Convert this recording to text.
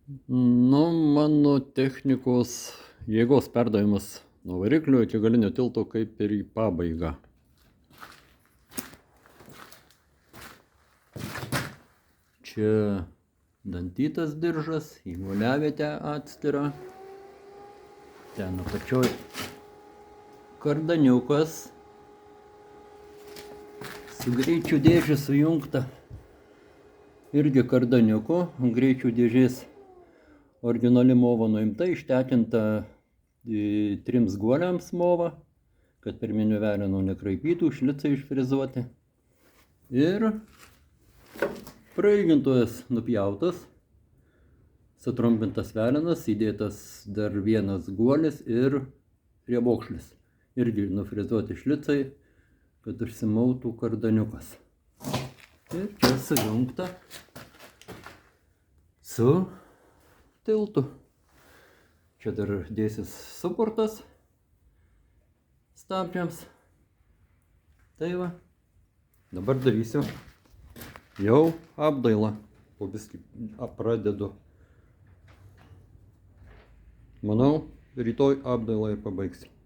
Nu, mano technikos jėgos perdavimas nuo variklio iki galinio tilto kaip ir į pabaigą. Čia dantytas diržas, įguliavietę atskirą. Ten apačioj kardaniukas. Su greičių dėžė sujungta irgi kardaniuku. Greičių dėžės originali mova nuimta, ištekinta 3 guoliams mova, kad per minivėlinų nekraipytų, šlicai išfrizuoti. Ir prailgintojas nupjautas, sutrumpintas velenas, įdėtas dar vienas guolis ir riebokšlis. Irgi nufrizuoti šlicai, kad užsimautų kardaniukas. Ir čia sujungta su tiltu. Čia dar dėsis suportas stabdžiams. Tai va, dabar darysiu jau apdailą. Po biskį pradedu. Manau, rytoj apdailą ir pabaigsiu.